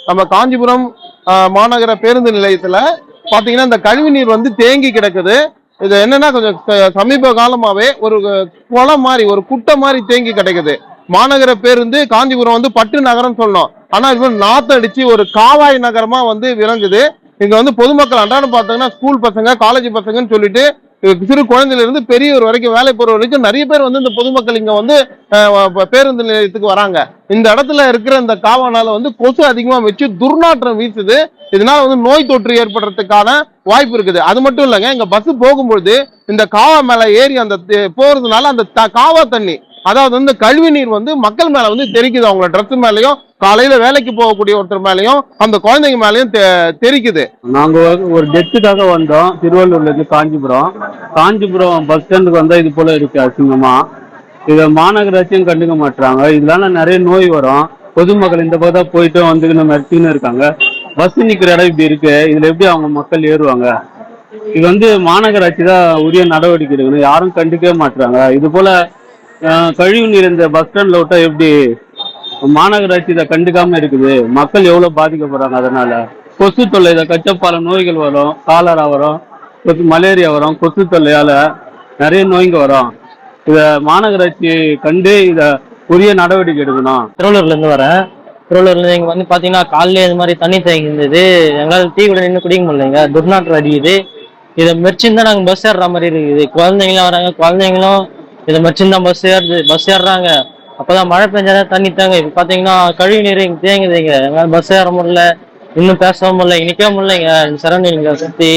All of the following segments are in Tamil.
நம்ம காஞ்சிபுரம் மாநகர பேருந்து நிலையத்துல பாத்தீங்கன்னா இந்த கழிவு நீர் வந்து தேங்கி கிடக்குது. இது என்னன்னா கொஞ்சம் சமீப காலமாவே ஒரு குளம் மாதிரி ஒரு குட்டை மாதிரி தேங்கி கிடைக்குது. மாநகர பேருந்து காஞ்சிபுரம் வந்து பட்டு நகரம் சொல்லணும், ஆனா இது நாத்தடிச்சு ஒரு காவாய் நகரமா வந்து விளங்குது. இங்க வந்து பொதுமக்கள் அன்றாடம் பார்த்தீங்கன்னா ஸ்கூல் பசங்க காலேஜ் பசங்கன்னு சொல்லிட்டு சிறு குழந்தையில இருந்து பெரியவர் வரைக்கும் வேலை போற வரைக்கும் நிறைய பேர் வந்து இந்த பொதுமக்கள் இங்க வந்து பேருந்து நிலையத்துக்கு வராங்க. இந்த இடத்துல இருக்கிற இந்த காவானால வந்து கொசு அதிகமா வச்சு துர்நாற்றம் வீசுது. இதனால வந்து நோய் தொற்று ஏற்படுறதுக்கான வாய்ப்பு இருக்குது. அது மட்டும் இல்லைங்க, இங்க பஸ் போகும்பொழுது இந்த காவா மேல ஏறி அந்த போறதுனால அந்த காவா தண்ணி, அதாவது வந்து கழிவு நீர் வந்து மக்கள் மேல வந்து தெரிக்குது. அவங்க ட்ரெஸ் மேலயும் காலையில வேலைக்கு போகக்கூடிய ஒருத்தர் மேலயும் அந்த குழந்தைங்க மேலயும் தெரிக்குது. நாங்க ஒரு டெத்துக்காக வந்தோம் திருவள்ளூர்ல இருந்து காஞ்சிபுரம். காஞ்சிபுரம் பஸ் ஸ்டாண்டுக்கு வந்தா இது போல இருக்கு அசிங்கமா. இதை மாநகராட்சியும் கண்டுக்க மாட்டாங்க. இதனால நிறைய நோய் வரும். பொதுமக்கள் இந்த பக்கம் போயிட்டு வந்துக்கின்னு மிரட்டின்னு இருக்காங்க. பஸ் நிக்கிற இடம் இப்படி இருக்கு, இதுல எப்படி அவங்க மக்கள் ஏறுவாங்க? இது வந்து மாநகராட்சி தான் உரிய நடவடிக்கை எடுக்கணும், யாரும் கண்டுக்கவே மாட்டாங்க. இது போல கழிவு நீர் இந்த பஸ் ஸ்டாண்ட்ல விட்டா எப்படி? மாநகராட்சி இதை கண்டுக்காம இருக்குது, மக்கள் எவ்வளவு பாதிக்கப்படுறாங்க. அதனால கொசு தொல்லை, இதை கச்ச பல நோய்கள் வரும், காலரா வரும், மலேரியா வரும். கொசு தொல்லையால நிறைய நோய்ங்க வரும். இத மாநகராட்சி கண்டு இத உரிய நடவடிக்கை எடுக்கணும். திருவள்ளூர்ல இருந்து வரேன். திருவள்ளூர்ல இருந்து இங்க வந்து பாத்தீங்கன்னா காலையில இது மாதிரி தண்ணி தேங்கி இருந்தது. எங்களால் டீ கூட நின்று குடிக்க முடியலைங்க, துர்நாற்றம் அடிக்குது. இதை மெரிச்சுன்னு நாங்க பஸ் ஏறுற மாதிரி இருக்குது. குழந்தைங்களும் வராங்க, குழந்தைங்களும் இதை மெரிச்சுன்னு தான் பஸ் ஏறுறாங்க. அப்பதான் மழை பெஞ்சாதான் தண்ணி தேங்க. இப்ப பாத்தீங்கன்னா கழிவு நீர் இங்க தேங்குதுங்க. எங்களால் பஸ் ஏற முடியல, இன்னும் பேசவும் முடியல, நிக்க முடியலைங்க. சரௌண்டிங்ல சுத்தி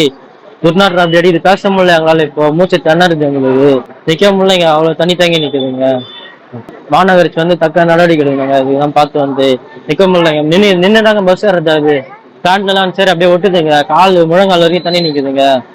துர்நாற்றம் அப்படி அடிக்குது, பேச முடியல எங்களால. இப்போ மூச்சு திணறுது, எங்களுக்கு நிக்க முடியலைங்க, அவ்வளவு தண்ணி தேங்கி நிக்குதுங்க. மாநகராட்சி வந்து தக்க நடவடிக்கை எடுக்கணுங்க. இதுதான் பார்த்து வந்து நிக்க முடியலைங்க, நின்றுதாங்க பஸ் ஏறது. ஸ்டாண்ட்ல எல்லாம் சரி அப்படியே ஒட்டுதுங்க, கால் முழங்கால் வரைக்கும் தண்ணி நிக்குதுங்க.